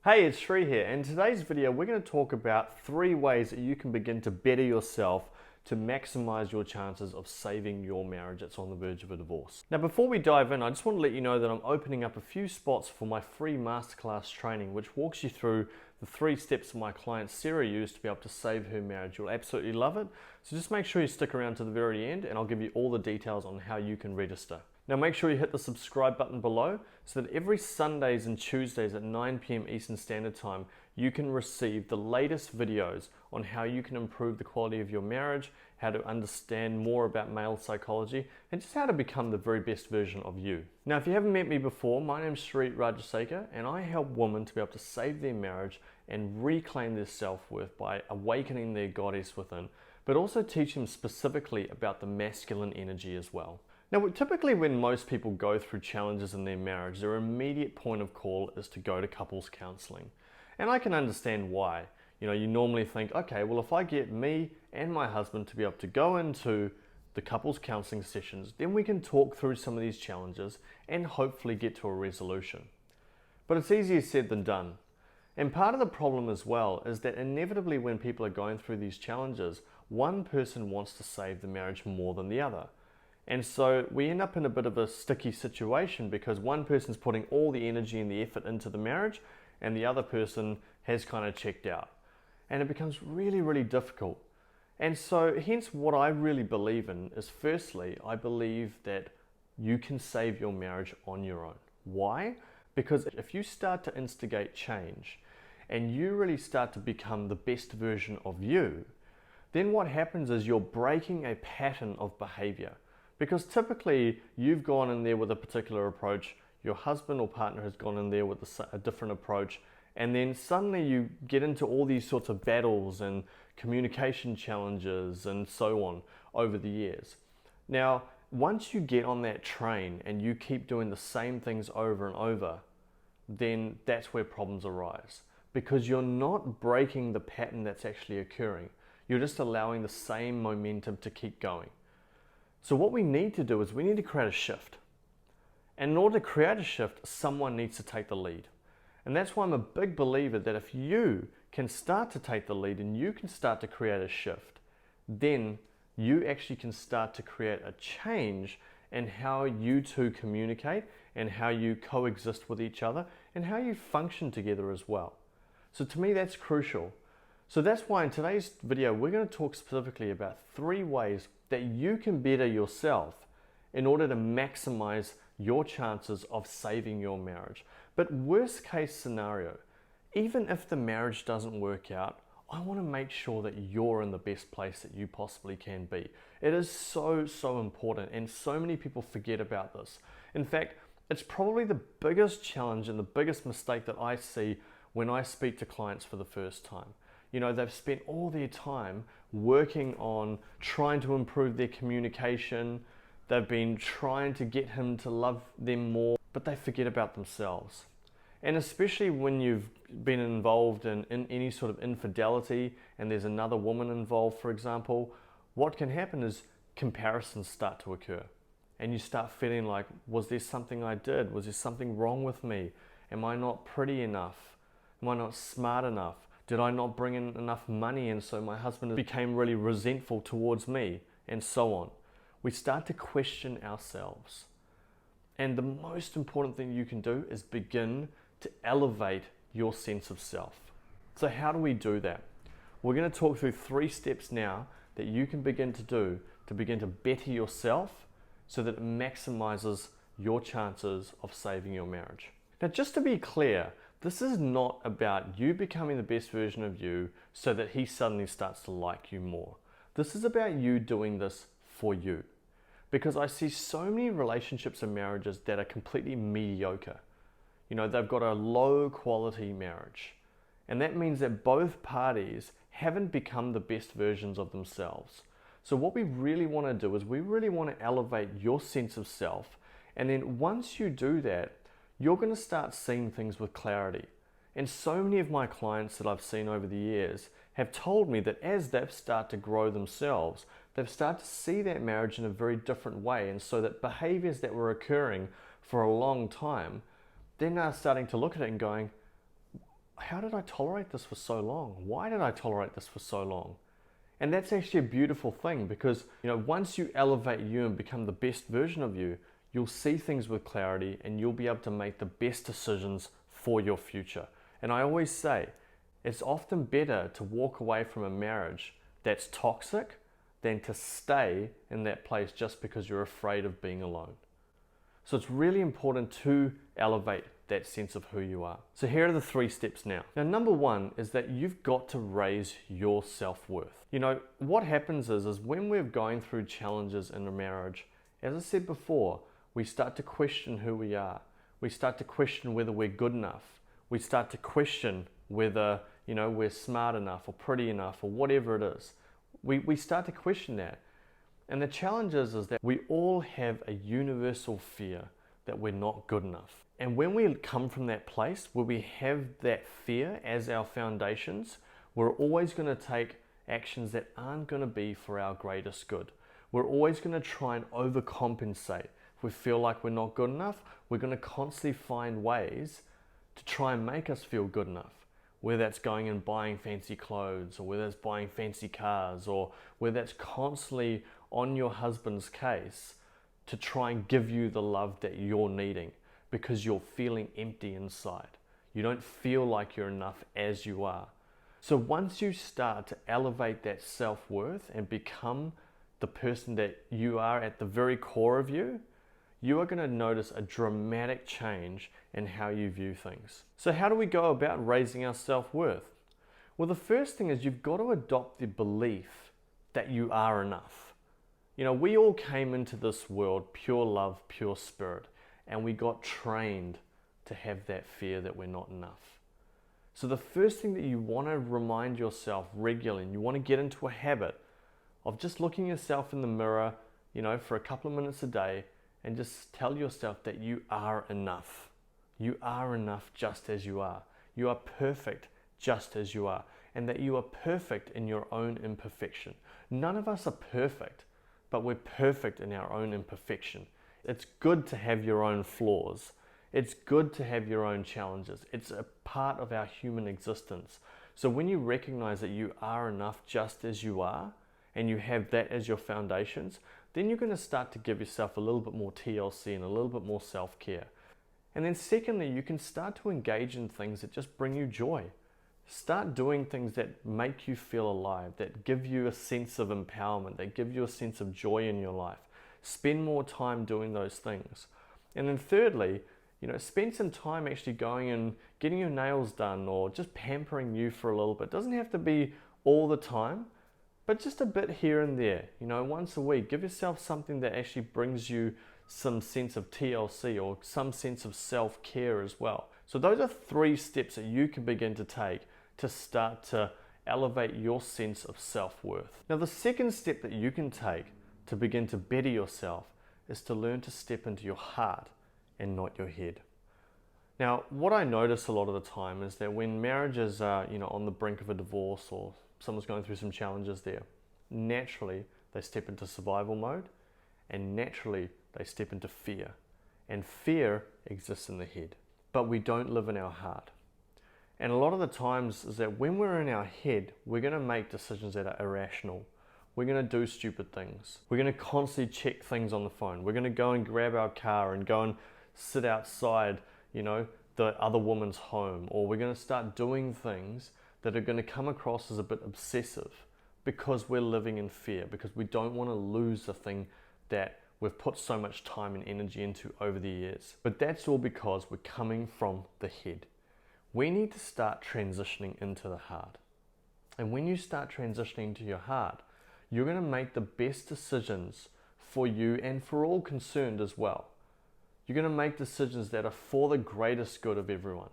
Hey, it's Sri here. In today's video, we're going to talk about 3 ways that you can begin to better yourself to maximize your chances of saving your marriage that's on the verge of a divorce. Now, before we dive in, I just want to let you know that I'm opening up a few spots for my free masterclass training, which walks you through the 3 steps my client Sarah used to be able to save her marriage. You'll absolutely love it. So just make sure you stick around to the very end and I'll give you all the details on how you can register. Now make sure you hit the subscribe button below so that every Sundays and Tuesdays at 9 p.m. Eastern Standard Time, you can receive the latest videos on how you can improve the quality of your marriage, how to understand more about male psychology, and just how to become the very best version of you. Now, if you haven't met me before, my name's Rajasekar, and I help women to be able to save their marriage and reclaim their self-worth by awakening their goddess within, but also teach them specifically about the masculine energy as well. Now, typically when most people go through challenges in their marriage, their immediate point of call is to go to couples counseling. And I can understand why. You normally think, okay, well, if I get me and my husband to be able to go into the couples counseling sessions, then we can talk through some of these challenges and hopefully get to a resolution. But it's easier said than done. And part of the problem as well is that inevitably when people are going through these challenges, one person wants to save the marriage more than the other. And so we end up in a bit of a sticky situation because one person's putting all the energy and the effort into the marriage and the other person has kind of checked out. And it becomes really, really difficult. And so hence what I really believe in is, firstly, I believe that you can save your marriage on your own. Why? Because if you start to instigate change and you really start to become the best version of you, then what happens is you're breaking a pattern of behavior. Because typically you've gone in there with a particular approach, your husband or partner has gone in there with a different approach, and then suddenly you get into all these sorts of battles and communication challenges and so on over the years. Now, once you get on that train and you keep doing the same things over and over, then that's where problems arise. Because you're not breaking the pattern that's actually occurring. You're just allowing the same momentum to keep going. So what we need to do is we need to create a shift. And in order to create a shift, someone needs to take the lead. And that's why I'm a big believer that if you can start to take the lead and you can start to create a shift, then you actually can start to create a change in how you two communicate and how you coexist with each other and how you function together as well. So to me, that's crucial. So that's why in today's video, we're going to talk specifically about 3 ways that you can better yourself in order to maximize your chances of saving your marriage. But worst case scenario, even if the marriage doesn't work out, I want to make sure that you're in the best place that you possibly can be. It is so important, and so many people forget about this. In fact, it's probably the biggest challenge and the biggest mistake that I see when I speak to clients for the first time. They've spent all their time working on trying to improve their communication. They've been trying to get him to love them more, but they forget about themselves. And especially when you've been involved in any sort of infidelity and there's another woman involved, for example, what can happen is comparisons start to occur. And you start feeling like, was there something I did? Was there something wrong with me? Am I not pretty enough? Am I not smart enough? Did I not bring in enough money and so my husband became really resentful towards me, and so on. We start to question ourselves. And the most important thing you can do is begin to elevate your sense of self. So how do we do that? We're going to talk through 3 steps now that you can begin to do to begin to better yourself so that it maximizes your chances of saving your marriage. Now, just to be clear, this is not about you becoming the best version of you so that he suddenly starts to like you more. This is about you doing this for you. Because I see so many relationships and marriages that are completely mediocre. They've got a low quality marriage. And that means that both parties haven't become the best versions of themselves. So what we really want to do is we really want to elevate your sense of self. And then once you do that, you're going to start seeing things with clarity. And so many of my clients that I've seen over the years have told me that as they start to grow themselves, they've started to see that marriage in a very different way. And so that behaviors that were occurring for a long time, they're now starting to look at it and going, how did I tolerate this for so long? Why did I tolerate this for so long? And that's actually a beautiful thing, because once you elevate you and become the best version of you, you'll see things with clarity and you'll be able to make the best decisions for your future. And I always say, it's often better to walk away from a marriage that's toxic than to stay in that place just because you're afraid of being alone. So it's really important to elevate that sense of who you are. So here are the 3 steps now. Now, number 1 is that you've got to raise your self-worth. What happens is when we're going through challenges in a marriage, as I said before, we start to question who we are. We start to question whether we're good enough. We start to question whether, we're smart enough or pretty enough or whatever it is. We start to question that. And the challenge is that we all have a universal fear that we're not good enough. And when we come from that place where we have that fear as our foundations, we're always going to take actions that aren't going to be for our greatest good. We're always going to try and overcompensate. If we feel like we're not good enough, we're going to constantly find ways to try and make us feel good enough. Whether that's going and buying fancy clothes, or whether it's buying fancy cars, or whether that's constantly on your husband's case to try and give you the love that you're needing because you're feeling empty inside. You don't feel like you're enough as you are. So once you start to elevate that self-worth and become the person that you are at the very core of you, you are going to notice a dramatic change in how you view things. So how do we go about raising our self-worth? Well, the first thing is you've got to adopt the belief that you are enough. We all came into this world pure love, pure spirit, and we got trained to have that fear that we're not enough. So the first thing that you want to remind yourself regularly, and you want to get into a habit of just looking yourself in the mirror, for a couple of minutes a day, and just tell yourself that you are enough. You are enough just as you are. You are perfect just as you are, and that you are perfect in your own imperfection. None of us are perfect, but we're perfect in our own imperfection. It's good to have your own flaws. It's good to have your own challenges. It's a part of our human existence. So when you recognize that you are enough just as you are, and you have that as your foundations, then you're going to start to give yourself a little bit more TLC and a little bit more self-care. And then secondly, you can start to engage in things that just bring you joy. Start doing things that make you feel alive, that give you a sense of empowerment, that give you a sense of joy in your life. Spend more time doing those things. And then thirdly, spend some time actually going and getting your nails done, or just pampering you for a little bit. It doesn't have to be all the time, but just a bit here and there. Once a week, give yourself something that actually brings you some sense of TLC or some sense of self-care as well. So those are 3 steps that you can begin to take to start to elevate your sense of self-worth. Now, the second step that you can take to begin to better yourself is to learn to step into your heart and not your head. Now, what I notice a lot of the time is that when marriages are, on the brink of a divorce, or someone's going through some challenges there, naturally they step into survival mode, and naturally they step into fear. And fear exists in the head, but we don't live in our heart. And a lot of the times is that when we're in our head, we're going to make decisions that are irrational. We're going to do stupid things. We're going to constantly check things on the phone. We're going to go and grab our car and go and sit outside, the other woman's home. Or we're going to start doing things that are going to come across as a bit obsessive because we're living in fear, because we don't want to lose the thing that we've put so much time and energy into over the years. But that's all because we're coming from the head. We need to start transitioning into the heart. And when you start transitioning to your heart, you're going to make the best decisions for you and for all concerned as well. You're going to make decisions that are for the greatest good of everyone.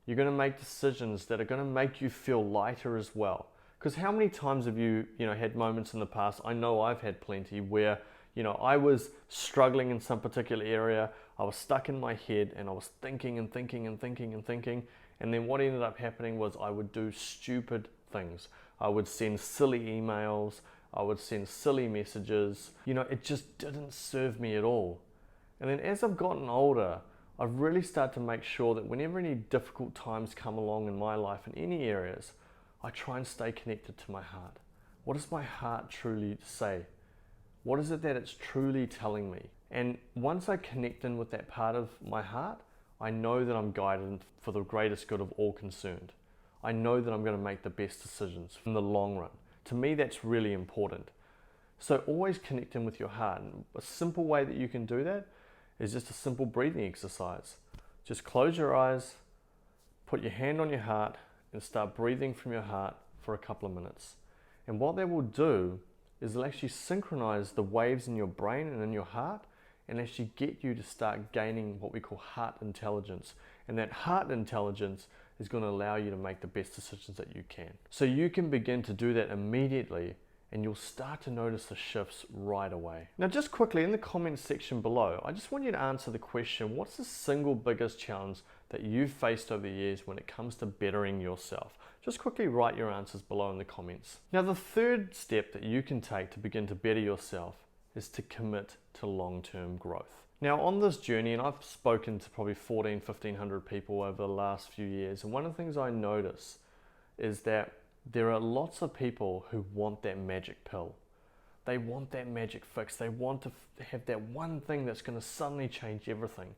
You're going to make decisions that are going to make you feel lighter as well. Because how many times have you, had moments in the past, I know I've had plenty, where, I was struggling in some particular area, I was stuck in my head, and I was thinking and thinking and thinking and thinking, and then what ended up happening was I would do stupid things. I would send silly emails, I would send silly messages. It just didn't serve me at all. And then as I've gotten older, I've really started to make sure that whenever any difficult times come along in my life in any areas, I try and stay connected to my heart. What does my heart truly say? What is it that it's truly telling me? And once I connect in with that part of my heart, I know that I'm guided for the greatest good of all concerned. I know that I'm going to make the best decisions in the long run. To me, that's really important. So always connect in with your heart. And a simple way that you can do that is just a simple breathing exercise. Just close your eyes, put your hand on your heart, and start breathing from your heart for a couple of minutes. And what that will do is it'll actually synchronize the waves in your brain and in your heart, and actually get you to start gaining what we call heart intelligence. And that heart intelligence is going to allow you to make the best decisions that you can. So you can begin to do that immediately, and you'll start to notice the shifts right away. Now, just quickly in the comments section below, I just want you to answer the question, what's the single biggest challenge that you've faced over the years when it comes to bettering yourself? Just quickly write your answers below in the comments. Now, the third step that you can take to begin to better yourself is to commit to long-term growth. Now, on this journey, and I've spoken to probably 1,500 people over the last few years, and one of the things I notice is that there are lots of people who want that magic pill. They want that magic fix. They want to have that one thing that's going to suddenly change everything.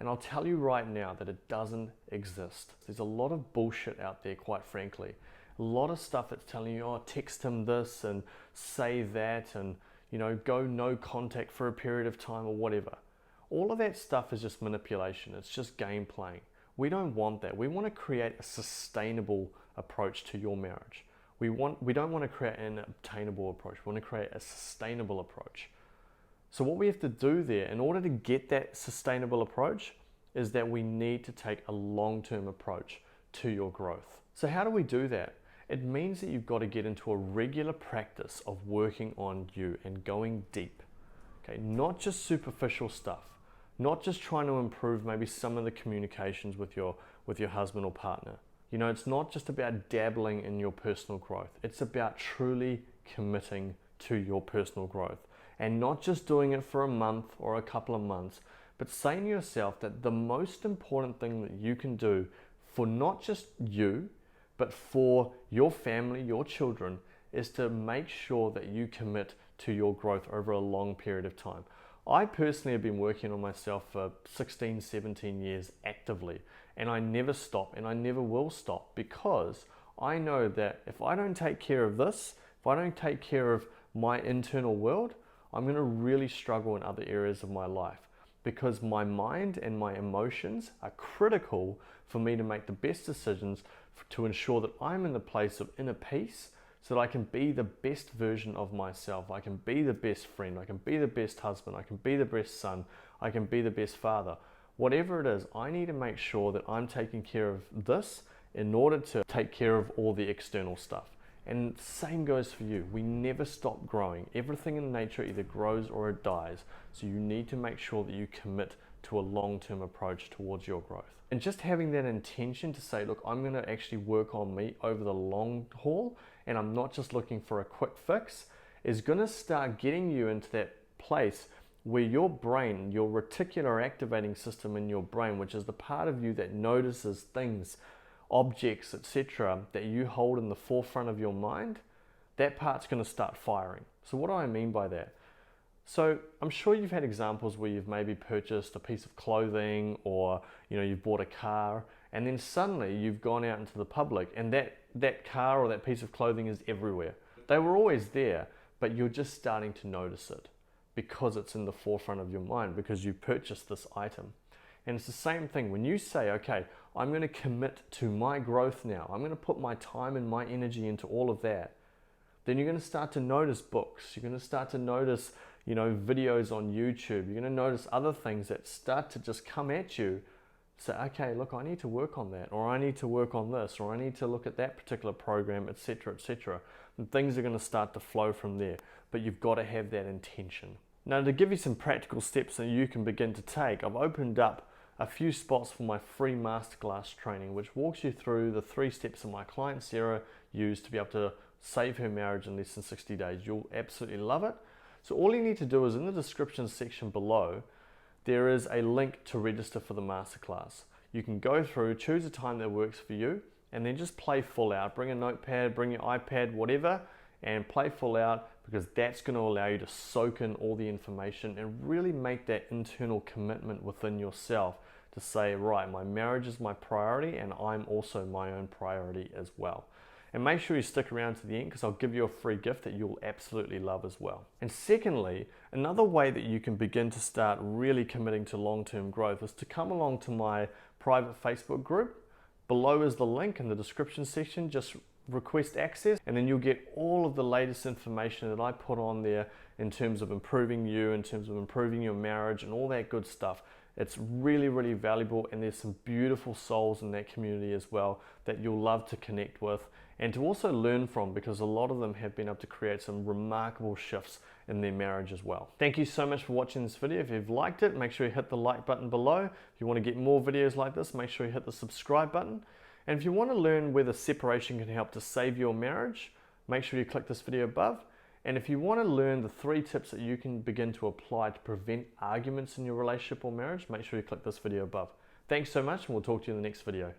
And I'll tell you right now that it doesn't exist. There's a lot of bullshit out there, quite frankly. A lot of stuff that's telling you, oh, text him this and say that and, you know, go no contact for a period of time or whatever. All of that stuff is just manipulation. It's just game playing. We don't want that. We want to create a sustainable approach to your marriage. We don't want to create an obtainable approach. We want to create a sustainable approach. So what we have to do there in order to get that sustainable approach is that we need to take a long-term approach to your growth. So how do we do that? It means that you've got to get into a regular practice of working on you and going deep. Okay, not just superficial stuff, not just trying to improve maybe some of the communications with your husband or partner. You know, it's not just about dabbling in your personal growth. It's about truly committing to your personal growth and not just doing it for a month or a couple of months, but saying to yourself that the most important thing that you can do for not just you, but for your family, your children, is to make sure that you commit to your growth over a long period of time. I personally have been working on myself for 16, 17 years actively, and I never stop and I never will stop, because I know that if I don't take care of this, if I don't take care of my internal world, I'm going to really struggle in other areas of my life, because my mind and my emotions are critical for me to make the best decisions to ensure that I'm in the place of inner peace, so that I can be the best version of myself. I can be the best friend, I can be the best husband, I can be the best son, I can be the best father. Whatever it is, I need to make sure that I'm taking care of this in order to take care of all the external stuff. And same goes for you. We never stop growing. Everything in nature either grows or it dies. So you need to make sure that you commit to a long-term approach towards your growth. And just having that intention to say, look, I'm going to actually work on me over the long haul, and I'm not just looking for a quick fix, is going to start getting you into that place where your brain, your reticular activating system in your brain, which is the part of you that notices things, objects, etc., that you hold in the forefront of your mind, that part's going to start firing. So what do I mean by that? So I'm sure you've had examples where you've maybe purchased a piece of clothing, or you've bought a car, and then suddenly you've gone out into the public and that car or that piece of clothing is everywhere. They were always there, but you're just starting to notice it because it's in the forefront of your mind, because you purchased this item. And it's the same thing when you say, okay, I'm going to commit to my growth now. I'm going to put my time and my energy into all of that. Then you're going to start to notice books. You're going to start to notice, videos on YouTube. You're going to notice other things that start to just come at you. Say, okay, look, I need to work on that, or I need to work on this, or I need to look at that particular program, etc., etc. And things are going to start to flow from there. But you've got to have that intention. Now, to give you some practical steps that you can begin to take, I've opened up a few spots for my free masterclass training, which walks you through the 3 steps that my client Sarah used to be able to save her marriage in less than 60 days. You'll absolutely love it. So all you need to do is in the description section below, there is a link to register for the masterclass. You can go through, choose a time that works for you, and then just play full out. Bring a notepad, bring your iPad, whatever, and play full out, because that's going to allow you to soak in all the information and really make that internal commitment within yourself to say, right, my marriage is my priority and I'm also my own priority as well. And make sure you stick around to the end, because I'll give you a free gift that you'll absolutely love as well. And secondly, another way that you can begin to start really committing to long-term growth is to come along to my private Facebook group. Below is the link in the description section. Just request access, and then you'll get all of the latest information that I put on there in terms of improving you, in terms of improving your marriage and all that good stuff. It's really, really valuable, and there's some beautiful souls in that community as well that you'll love to connect with and to also learn from, because a lot of them have been able to create some remarkable shifts in their marriage as well. Thank you so much for watching this video. If you've liked it, make sure you hit the like button below. If you want to get more videos like this, make sure you hit the subscribe button. And if you want to learn whether separation can help to save your marriage, make sure you click this video above. And if you want to learn the 3 tips that you can begin to apply to prevent arguments in your relationship or marriage, make sure you click this video above. Thanks so much, and we'll talk to you in the next video.